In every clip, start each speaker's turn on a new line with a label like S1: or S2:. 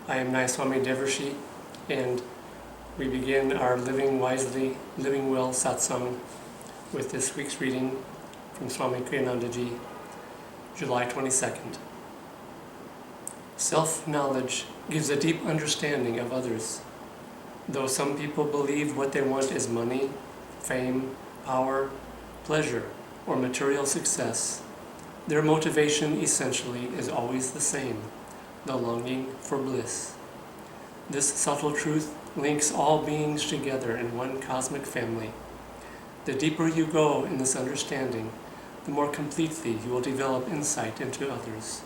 S1: I am Nayaswami Devarshi, and we begin our Living Wisely, Living Well satsang with this week's reading from Swami Kriyanandaji, July 22nd. Self-knowledge gives a deep understanding of others. Though some people believe what they want is money, fame, power, pleasure, or material success, their motivation essentially is always the same: the longing for bliss. This subtle truth links all beings together in one cosmic family. The deeper you go in this understanding, the more completely you will develop insight into others.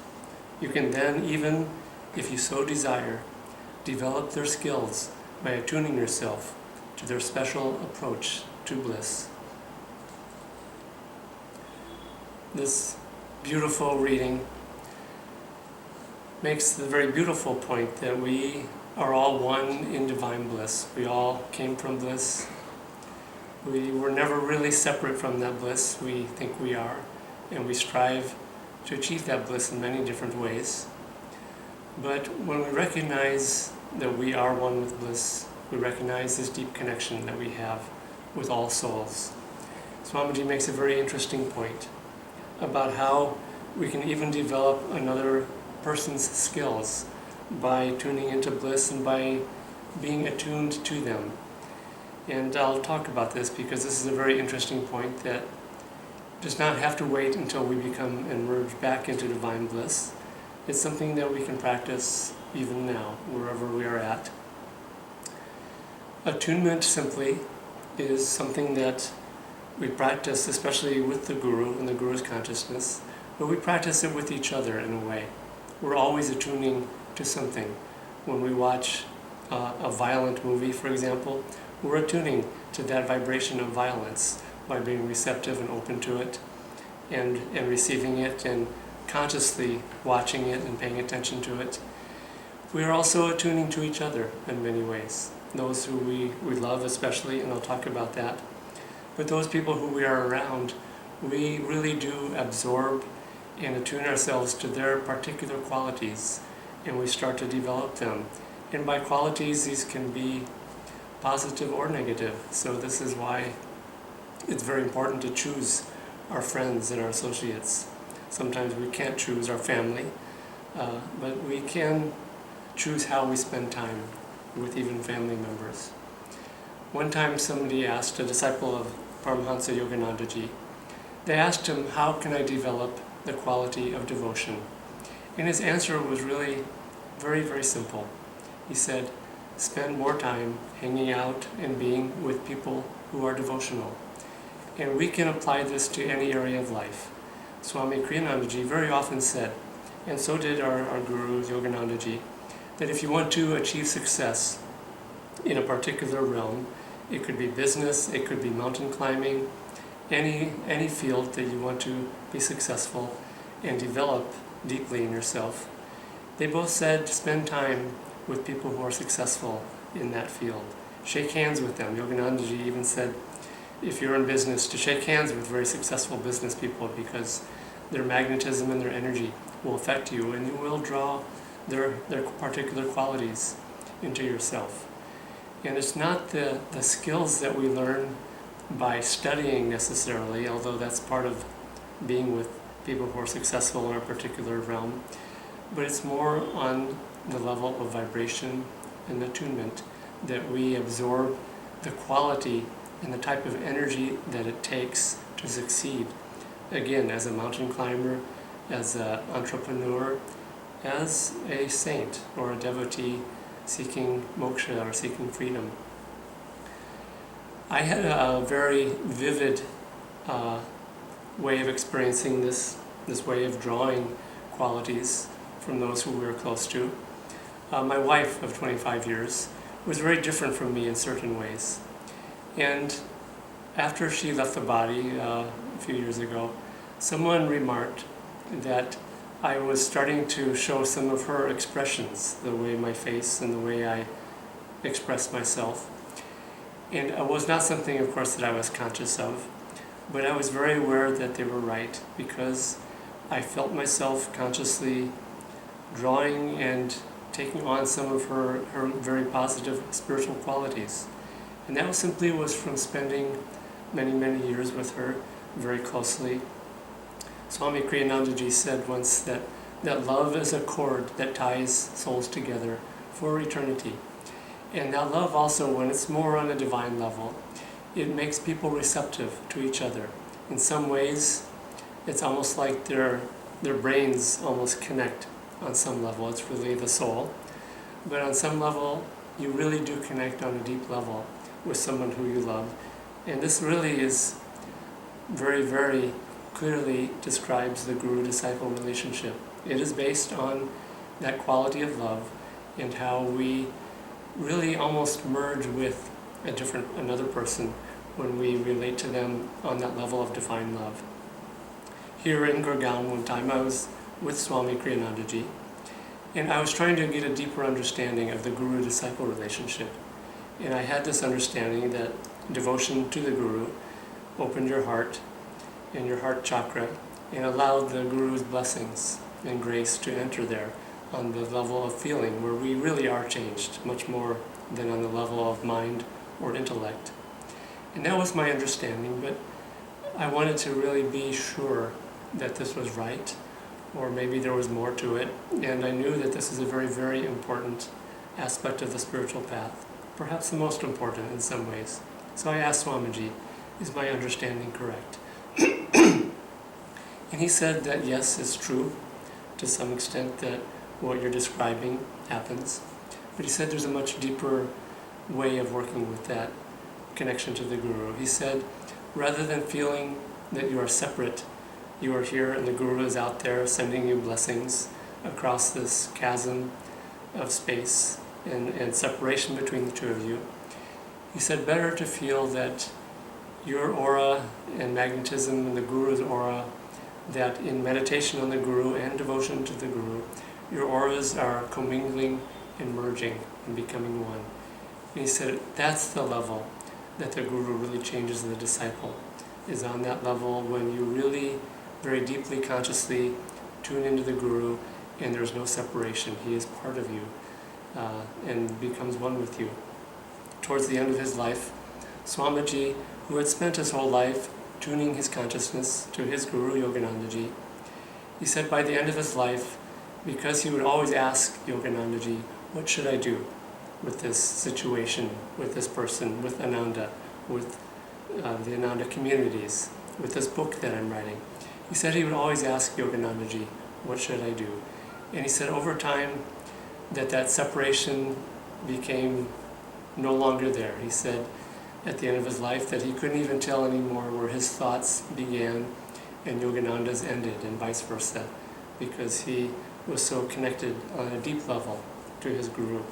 S1: You can then, even if you so desire, develop their skills by attuning yourself to their special approach to bliss. This beautiful reading makes the very beautiful point that we are all one in divine bliss. We all came from bliss. We were never really separate from that bliss. We think we are, and we strive to achieve that bliss in many different ways. But when we recognize that we are one with bliss, we recognize this deep connection that we have with all souls. Swamiji makes a very interesting point about how we can even develop another person's skills by tuning into bliss and by being attuned to them. And I'll talk about this because this is a very interesting point that does not have to wait until we become and merge back into divine bliss. It's something that we can practice even now, wherever we are at. Attunement simply is something that we practice, especially with the Guru and the Guru's consciousness, but we practice it with each other in a way. We're always attuning to something. When we watch a violent movie, for example, we're attuning to that vibration of violence by being receptive and open to it and receiving it and consciously watching it and paying attention to it. We are also attuning to each other in many ways. Those who we love especially, and I'll talk about that. But those people who we are around, we really do absorb and attune ourselves to their particular qualities, and we start to develop them. And by qualities, these can be positive or negative. So this is why it's very important to choose our friends and our associates. Sometimes we can't choose our family, but we can choose how we spend time with even family members. One time somebody asked, a disciple of Paramahansa Yoganandaji, they asked him, how can I develop the quality of devotion? And his answer was really very, very simple. He said, spend more time hanging out and being with people who are devotional. And we can apply this to any area of life. Swami Kriyanandaji very often said, and so did our Guru Yoganandaji, that if you want to achieve success in a particular realm, it could be business, it could be mountain climbing, any field that you want to be successful and develop deeply in yourself. They both said spend time with people who are successful in that field. Shake hands with them. Yoganandaji even said, if you're in business, to shake hands with very successful business people, because their magnetism and their energy will affect you, and you will draw their particular qualities into yourself. And it's not the skills that we learn by studying necessarily, although that's part of being with people who are successful in a particular realm, but it's more on the level of vibration and attunement that we absorb the quality and the type of energy that it takes to succeed. Again, as a mountain climber, as an entrepreneur, as a saint or a devotee seeking moksha or seeking freedom. I had a very vivid way of experiencing this way of drawing qualities from those who we were close to. My wife of 25 years was very different from me in certain ways. And after she left the body a few years ago, someone remarked that I was starting to show some of her expressions, the way my face and the way I expressed myself. And it was not something, of course, that I was conscious of, but I was very aware that they were right, because I felt myself consciously drawing and taking on some of her very positive spiritual qualities. And that was from spending many, many years with her very closely. Swami Kriyanandaji said once that love is a cord that ties souls together for eternity. And that love also, when it's more on a divine level, it makes people receptive to each other. In some ways, it's almost like their brains almost connect on some level. It's really the soul. But on some level, you really do connect on a deep level with someone who you love. And this really is very, very clearly describes the guru-disciple relationship. It is based on that quality of love and how we really almost merge with another person when we relate to them on that level of divine love. Here in Gurgaon one time I was with Swami Kriyanandaji, and I was trying to get a deeper understanding of the guru-disciple relationship. And I had this understanding that devotion to the guru opened your heart and your heart chakra and allowed the guru's blessings and grace to enter there on the level of feeling, where we really are changed much more than on the level of mind or intellect. And that was my understanding, but I wanted to really be sure that this was right, or maybe there was more to it. And I knew that this is a very, very important aspect of the spiritual path, perhaps the most important in some ways. So I asked Swamiji, is my understanding correct? And he said that yes, it's true to some extent that what you're describing happens. But he said there's a much deeper way of working with that connection to the guru. He said, rather than feeling that you are separate, you are here and the guru is out there sending you blessings across this chasm of space and separation between the two of you. He said, better to feel that your aura and magnetism and the guru's aura, that in meditation on the guru and devotion to the guru, your auras are commingling and merging and becoming one. And he said that's the level that the guru really changes the disciple, is on that level when you really very deeply consciously tune into the guru and there's no separation. He is part of you and becomes one with you. Towards the end of his life, Swamiji, who had spent his whole life tuning his consciousness to his guru Yoganandaji, he said by the end of his life, because he would always ask Yoganandaji, what should I do with this situation, with this person, with Ananda, with the Ananda communities, with this book that I'm writing. He said he would always ask Yoganandaji, what should I do? And he said over time that separation became no longer there. He said at the end of his life that he couldn't even tell anymore where his thoughts began and Yogananda's ended, and vice versa, because he was so connected on a deep level to his guru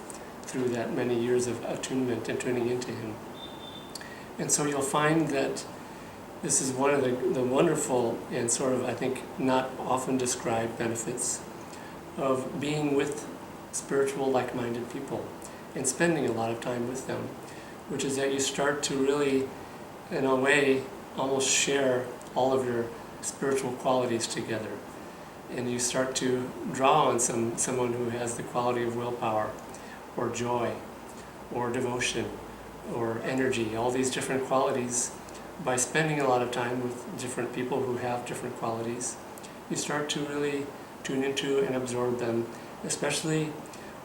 S1: through that many years of attunement and tuning into him. And so you'll find that this is one of the wonderful and sort of, I think, not often described benefits of being with spiritual, like-minded people and spending a lot of time with them, which is that you start to really, in a way, almost share all of your spiritual qualities together. And you start to draw on someone who has the quality of willpower, or joy, or devotion, or energy, all these different qualities. By spending a lot of time with different people who have different qualities, you start to really tune into and absorb them, especially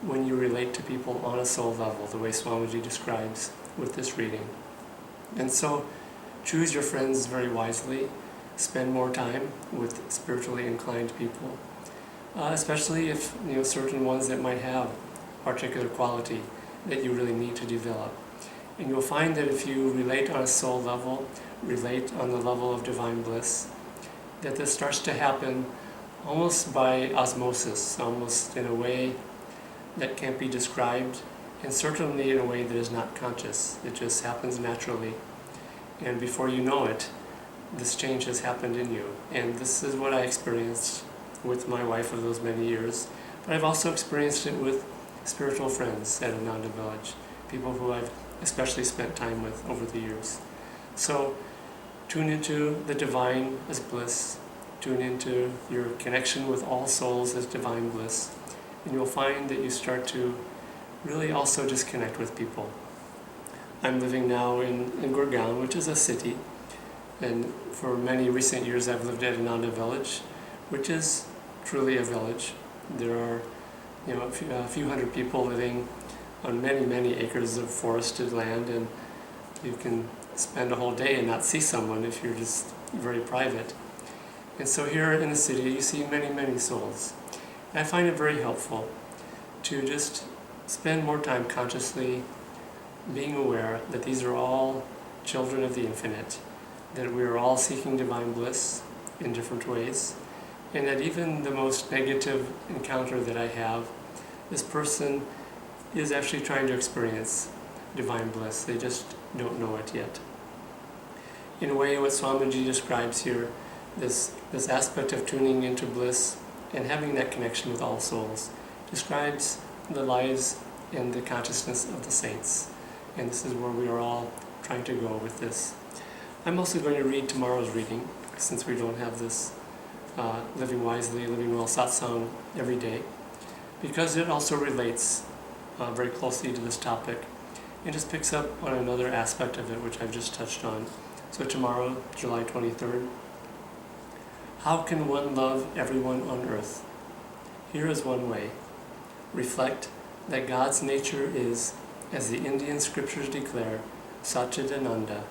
S1: when you relate to people on a soul level, the way Swamiji describes with this reading. And so, choose your friends very wisely. Spend more time with spiritually inclined people, especially if certain ones that might have particular quality that you really need to develop. And you'll find that if you relate on a soul level, relate on the level of divine bliss, that this starts to happen almost by osmosis, almost in a way that can't be described, and certainly in a way that is not conscious. It just happens naturally. And before you know it, this change has happened in you. And this is what I experienced with my wife of those many years. But I've also experienced it with spiritual friends at Ananda Village, people who I've especially spent time with over the years. So tune into the divine as bliss, tune into your connection with all souls as divine bliss, and you'll find that you start to really also just connect with people. I'm living now in Gurgaon, which is a city, and for many recent years I've lived at Ananda Village, which is truly a village. There are a few hundred people living on many acres of forested land, and you can spend a whole day and not see someone if you're just very private. And so here in the city you see many souls. And I find it very helpful to just spend more time consciously being aware that these are all children of the infinite, that we are all seeking divine bliss in different ways, and that even the most negative encounter that I have, this person is actually trying to experience divine bliss. They just don't know it yet. In a way, what Swamiji describes here, this aspect of tuning into bliss and having that connection with all souls, describes the lives and the consciousness of the saints. And this is where we are all trying to go with this. I'm also going to read tomorrow's reading, since we don't have this Living Wisely, Living Well satsang every day, because it also relates very closely to this topic and just picks up on another aspect of it which I've just touched on. So tomorrow, July 23rd, how can one love everyone on earth? Here is one way. Reflect that God's nature is, as the Indian scriptures declare, Satchidananda,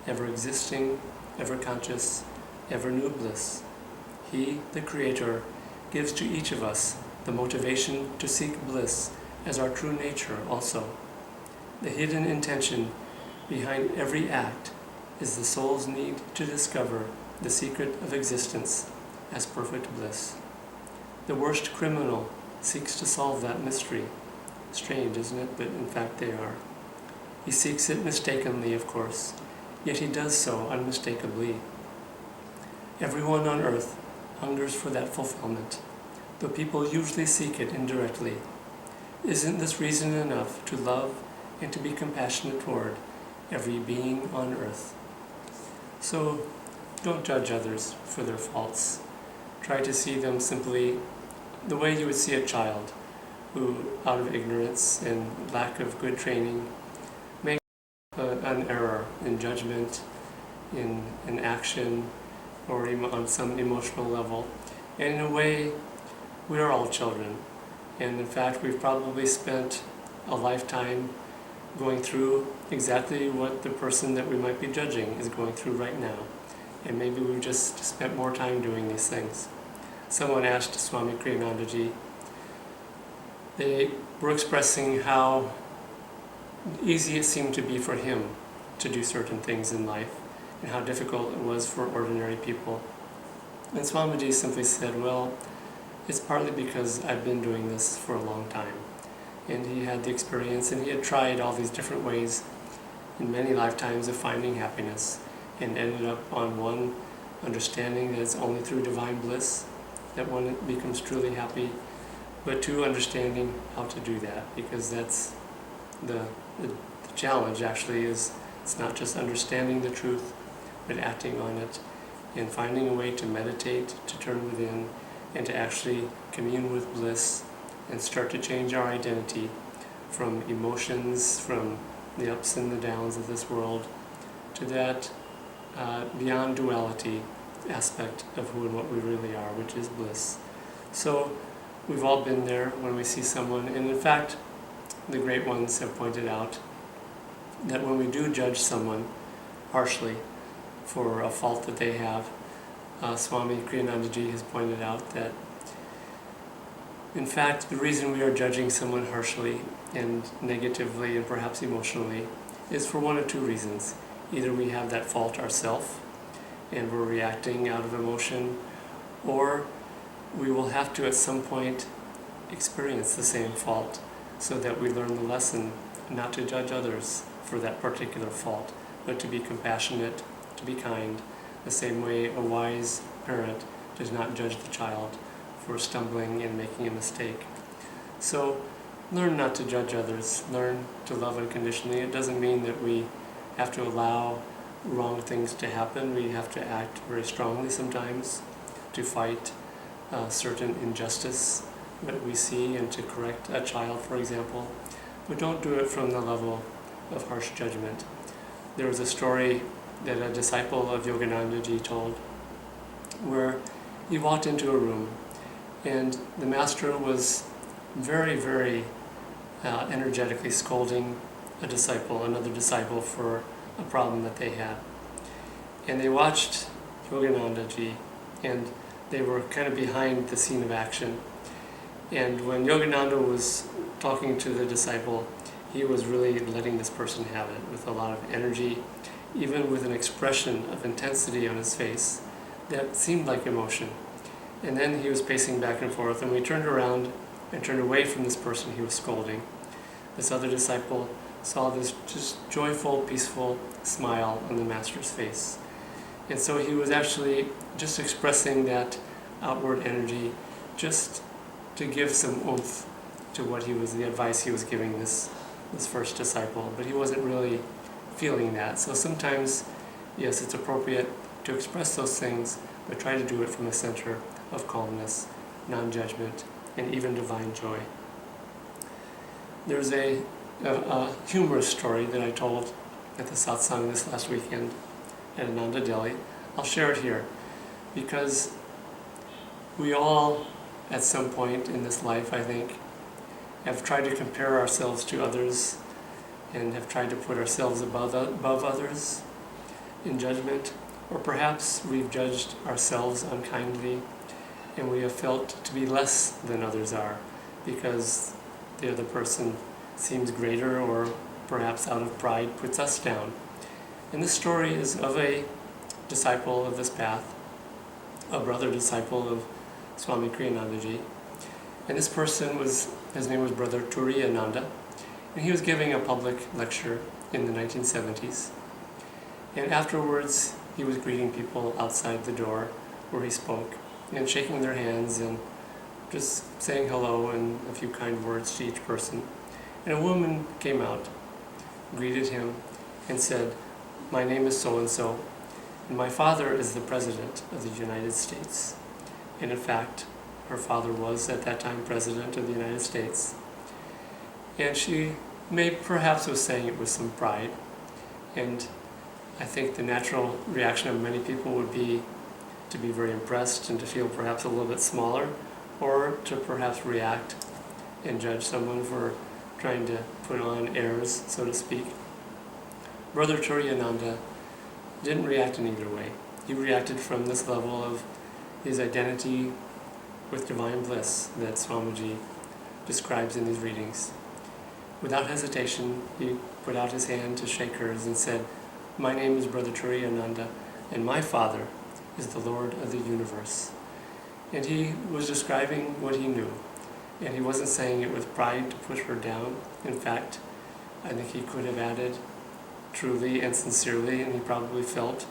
S1: ever existing, ever conscious, ever new bliss. He, the Creator, gives to each of us the motivation to seek bliss as our true nature also. The hidden intention behind every act is the soul's need to discover the secret of existence as perfect bliss. The worst criminal seeks to solve that mystery. Strange, isn't it? But in fact they are. He seeks it mistakenly, of course, yet he does so unmistakably. Everyone on earth hungers for that fulfillment, though people usually seek it indirectly. Isn't this reason enough to love and to be compassionate toward every being on earth? So, don't judge others for their faults. Try to see them simply the way you would see a child who, out of ignorance and lack of good training, makes an error in judgment, in action, or on some emotional level. And in a way, we are all children. And in fact, we've probably spent a lifetime going through exactly what the person that we might be judging is going through right now. And maybe we've just spent more time doing these things. Someone asked Swami Kriyanandaji, they were expressing how easy it seemed to be for him to do certain things in life, and how difficult it was for ordinary people. And Swamiji simply said, well, it's partly because I've been doing this for a long time. And he had the experience, and he had tried all these different ways in many lifetimes of finding happiness, and ended up on one, understanding that it's only through divine bliss that one becomes truly happy, but two, understanding how to do that, because that's the challenge actually is, it's not just understanding the truth, but acting on it, and finding a way to meditate, to turn within, and to actually commune with bliss, and start to change our identity from emotions, from the ups and the downs of this world, to that beyond duality aspect of who and what we really are, which is bliss. So we've all been there when we see someone, and in fact, the great ones have pointed out that when we do judge someone harshly for a fault that they have, Swami Kriyanandaji has pointed out that in fact the reason we are judging someone harshly and negatively and perhaps emotionally is for one of two reasons. Either we have that fault ourselves and we're reacting out of emotion, or we will have to at some point experience the same fault so that we learn the lesson not to judge others for that particular fault, but to be compassionate, to be kind, the same way a wise parent does not judge the child for stumbling and making a mistake. So learn not to judge others, learn to love unconditionally. It doesn't mean that we have to allow wrong things to happen. We have to act very strongly sometimes to fight certain injustice what we see and to correct a child, for example, but don't do it from the level of harsh judgment. There was a story that a disciple of Yoganandaji told where he walked into a room and the master was very, very energetically scolding another disciple for a problem that they had. And they watched Yoganandaji and they were kind of behind the scene of action. And when Yogananda was talking to the disciple, he was really letting this person have it with a lot of energy, even with an expression of intensity on his face that seemed like emotion. And then he was pacing back and forth, and we turned around and turned away from this person he was scolding. This other disciple saw this just joyful, peaceful smile on the master's face. And so he was actually just expressing that outward energy just to give some oomph to the advice he was giving this first disciple, but he wasn't really feeling that. So sometimes, yes, it's appropriate to express those things, but try to do it from a center of calmness, non-judgment, and even divine joy. There's a humorous story that I told at the satsang this last weekend at Ananda Delhi. I'll share it here because we all, at some point in this life, I think, have tried to compare ourselves to others and have tried to put ourselves above others in judgment, or perhaps we've judged ourselves unkindly and we have felt to be less than others are because the other person seems greater or perhaps out of pride puts us down. And this story is of a disciple of this path, a brother disciple of Swami Kriyanandaji. And this person his name was Brother Turiyananda, and he was giving a public lecture in the 1970s. And afterwards, he was greeting people outside the door where he spoke, and shaking their hands and just saying hello and a few kind words to each person. And a woman came out, greeted him, and said, "My name is so-and-so, and my father is the President of the United States." And in fact, her father was at that time President of the United States. And she perhaps was saying it with some pride. And I think the natural reaction of many people would be to be very impressed and to feel perhaps a little bit smaller, or to perhaps react and judge someone for trying to put on airs, so to speak. Brother Turiyananda didn't react in either way. He reacted from this level of his identity with divine bliss that Swamiji describes in these readings. Without hesitation, he put out his hand to shake hers and said, "My name is Brother Turiyananda, and my father is the Lord of the universe." And he was describing what he knew, and he wasn't saying it with pride to push her down. In fact, I think he could have added truly and sincerely, and he probably felt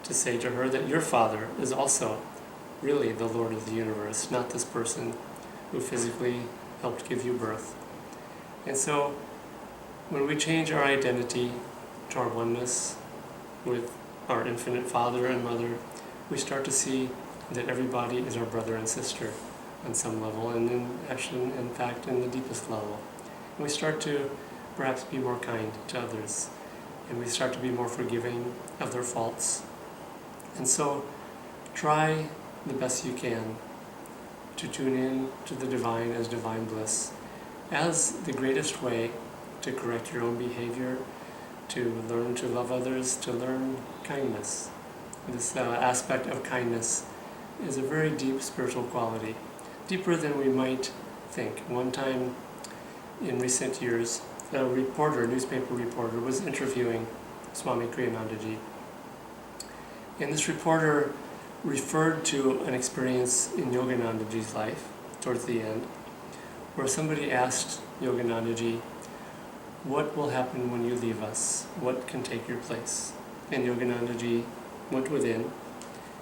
S1: to say to her that your father is also really the Lord of the universe, not this person who physically helped give you birth. And so when we change our identity to our oneness with our infinite Father and Mother, we start to see that everybody is our brother and sister on some level, and in fact in the deepest level. And we start to perhaps be more kind to others, and we start to be more forgiving of their faults. And so try the best you can to tune in to the divine as divine bliss, as the greatest way to correct your own behavior, to learn to love others, to learn kindness. This aspect of kindness is a very deep spiritual quality, deeper than we might think. One time in recent years, a newspaper reporter, was interviewing Swami Kriyanandaji. And this reporter referred to an experience in Yoganandaji's life towards the end, where somebody asked Yoganandaji, "What will happen when you leave us? What can take your place?" And Yoganandaji went within,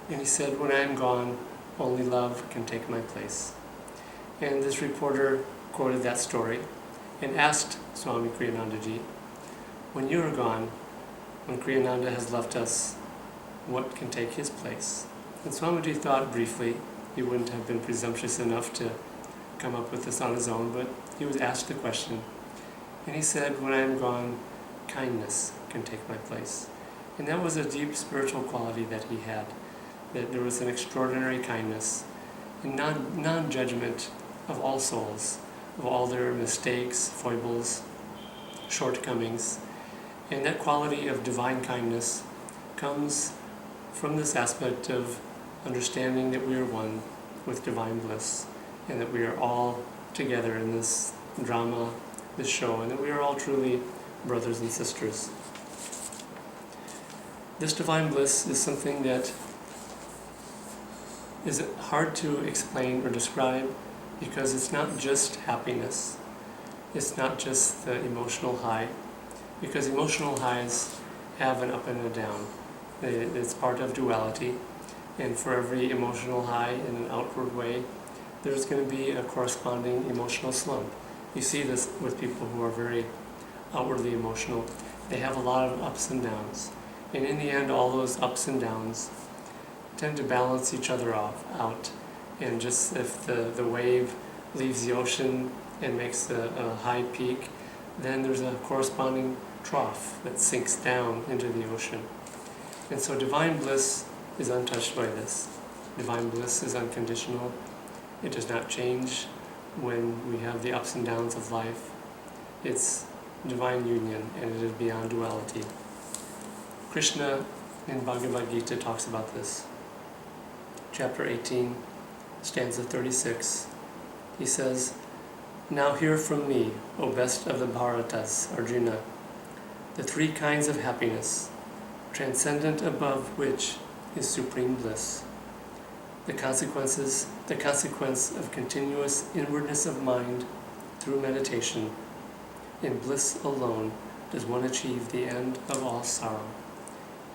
S1: and he said, "When I am gone, only love can take my place." And this reporter quoted that story and asked Swami Kriyanandaji, "When you are gone, when Kriyananda has left us, what can take his place?" And Swamiji thought briefly. He wouldn't have been presumptuous enough to come up with this on his own, but he was asked the question. And he said, when I am gone, kindness can take my place. And that was a deep spiritual quality that he had, that there was an extraordinary kindness and non-judgment of all souls, of all their mistakes, foibles, shortcomings. And that quality of divine kindness comes from this aspect of understanding that we are one with divine bliss, and that we are all together in this drama, this show, and that we are all truly brothers and sisters. This divine bliss is something that is hard to explain or describe, because it's not just happiness. It's not just the emotional high, because emotional highs have an up and a down. It's part of duality, and for every emotional high in an outward way, there's going to be a corresponding emotional slump. You see this with people who are very outwardly emotional. They have a lot of ups and downs, and in the end, all those ups and downs tend to balance each other out. And just if the wave leaves the ocean and makes a high peak, then there's a corresponding trough that sinks down into the ocean. And so divine bliss is untouched by this. Divine bliss is unconditional. It does not change when we have the ups and downs of life. It's divine union, and it is beyond duality. Krishna in Bhagavad Gita talks about this. Chapter 18, stanza 36. He says, "Now hear from me, O best of the Bharatas, Arjuna, the three kinds of happiness, transcendent above which is supreme bliss. The consequence of continuous inwardness of mind through meditation. In bliss alone does one achieve the end of all sorrow."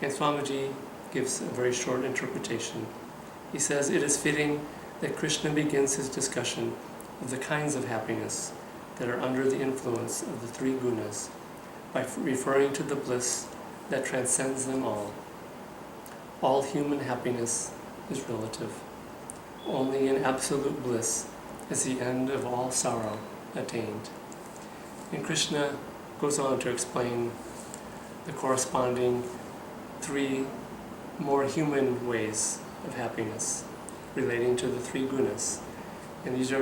S1: And Swamiji gives a very short interpretation. He says, it is fitting that Krishna begins his discussion of the kinds of happiness that are under the influence of the three gunas by referring to the bliss that transcends them all. All human happiness is relative. Only in absolute bliss is the end of all sorrow attained. And Krishna goes on to explain the corresponding three more human ways of happiness relating to the three gunas. And these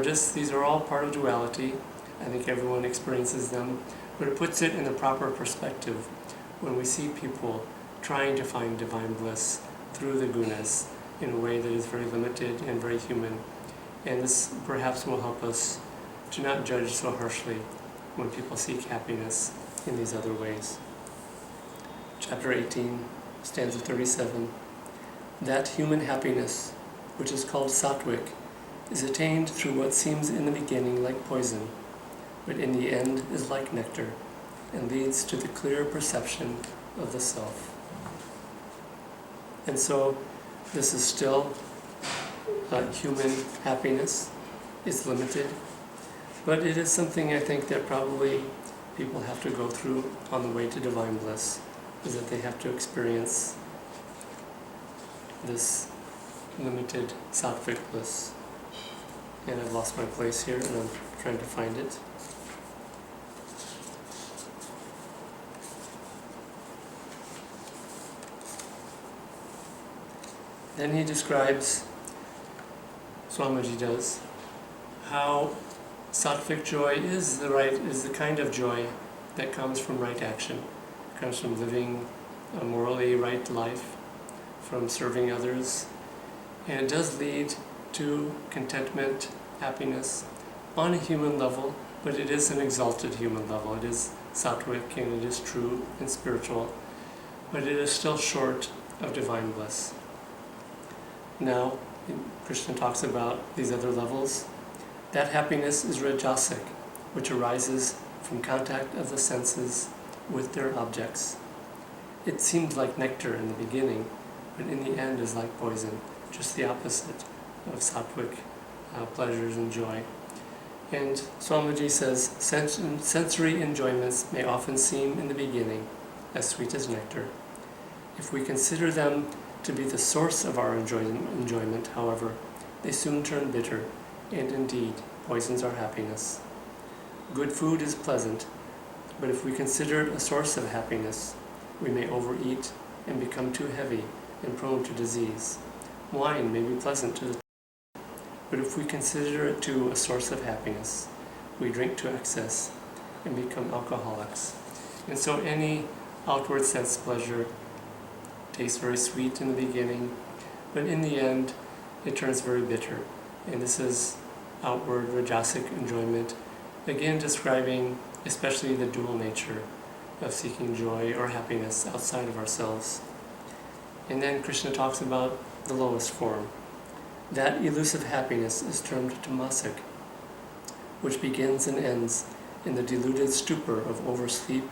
S1: are all part of duality. I think everyone experiences them, but it puts it in the proper perspective when we see people trying to find divine bliss through the gunas in a way that is very limited and very human. And this perhaps will help us to not judge so harshly when people seek happiness in these other ways. Chapter 18, stanza 37. That human happiness, which is called sattvic, is attained through what seems in the beginning like poison, but in the end is like nectar, and leads to the clear perception of the self. And so, this is still human happiness. It's limited, but it is something I think that probably people have to go through on the way to divine bliss, is that they have to experience this limited sattvic bliss. And I've lost my place here, and I'm trying to find it. Then he describes, Swamiji does, how sattvic joy is the kind of joy that comes from right action. It comes from living a morally right life, from serving others, and it does lead to contentment, happiness on a human level, but it is an exalted human level. It is sattvic and it is true and spiritual, but it is still short of divine bliss. Now, Krishna talks about these other levels. That happiness is rajasic, which arises from contact of the senses with their objects. It seemed like nectar in the beginning, but in the end is like poison, just the opposite of sattvic pleasures and joy. And Swamiji says, sensory enjoyments may often seem in the beginning as sweet as nectar. If we consider them to be the source of our enjoyment, however, they soon turn bitter, and indeed poisons our happiness. Good food is pleasant, but if we consider it a source of happiness, we may overeat and become too heavy and prone to disease. Wine may be pleasant to the but if we consider it too a source of happiness, we drink to excess and become alcoholics. And so any outward sense pleasure tastes very sweet in the beginning, but in the end it turns very bitter. And this is outward rajasic enjoyment, again describing especially the dual nature of seeking joy or happiness outside of ourselves. And then Krishna talks about the lowest form. That elusive happiness is termed tamasic, which begins and ends in the deluded stupor of oversleep,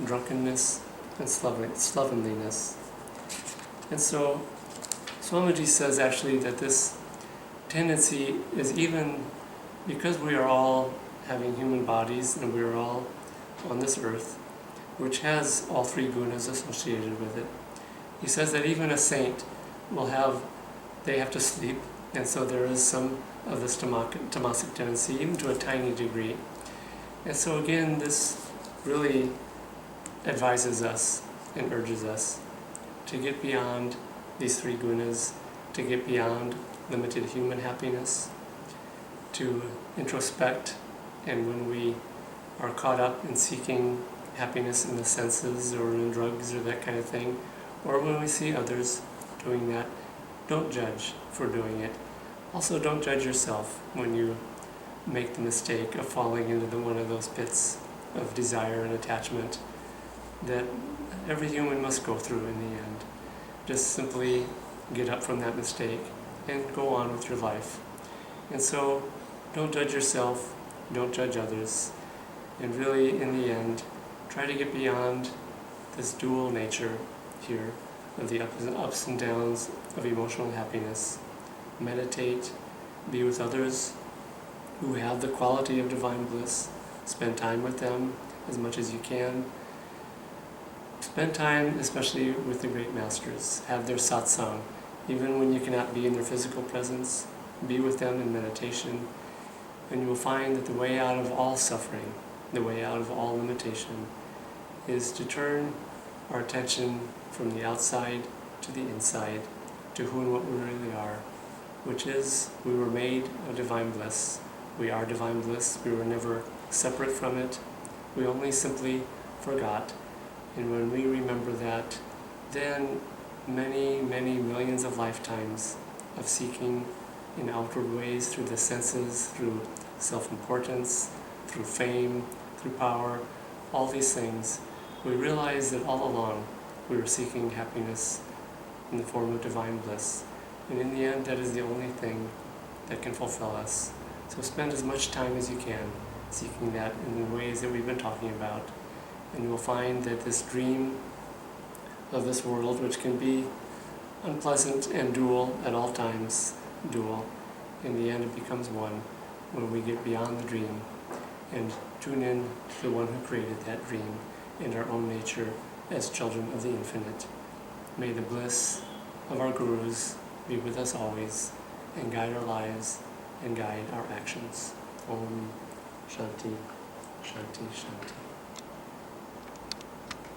S1: drunkenness, and slovenliness. And so Swamiji says actually that this tendency is even because we are all having human bodies and we are all on this earth, which has all three gunas associated with it. He says that even a saint they have to sleep, and so there is some of this tamasic tendency, even to a tiny degree. And so again, this really advises us and urges us to get beyond these three gunas, to get beyond limited human happiness, to introspect, and when we are caught up in seeking happiness in the senses or in drugs or that kind of thing, or when we see others doing that, don't judge for doing it. Also, don't judge yourself when you make the mistake of falling into one of those pits of desire and attachment that every human must go through in the end. Just simply get up from that mistake and go on with your life. And so, don't judge yourself, don't judge others, and really, in the end, try to get beyond this dual nature here of the ups and downs of emotional happiness. Meditate, be with others who have the quality of divine bliss. Spend time with them as much as you can. Spend time especially with the great masters. Have their satsang. Even when you cannot be in their physical presence, be with them in meditation, and you will find that the way out of all suffering, the way out of all limitation, is to turn our attention from the outside to the inside, to who and what we really are, which is, we were made of divine bliss. We are divine bliss. We were never separate from it. We only simply forgot. And when we remember that, then many, many millions of lifetimes of seeking in outward ways through the senses, through self-importance, through fame, through power, all these things, we realize that all along we were seeking happiness in the form of divine bliss. And in the end, that is the only thing that can fulfill us. So spend as much time as you can seeking that in the ways that we've been talking about. And you will find that this dream of this world, which can be unpleasant and dual at all times, in the end it becomes one when we get beyond the dream and tune in to the one who created that dream and our own nature as children of the infinite. May the bliss of our gurus be with us always and guide our lives and guide our actions. Om Shanti, Shanti, Shanti.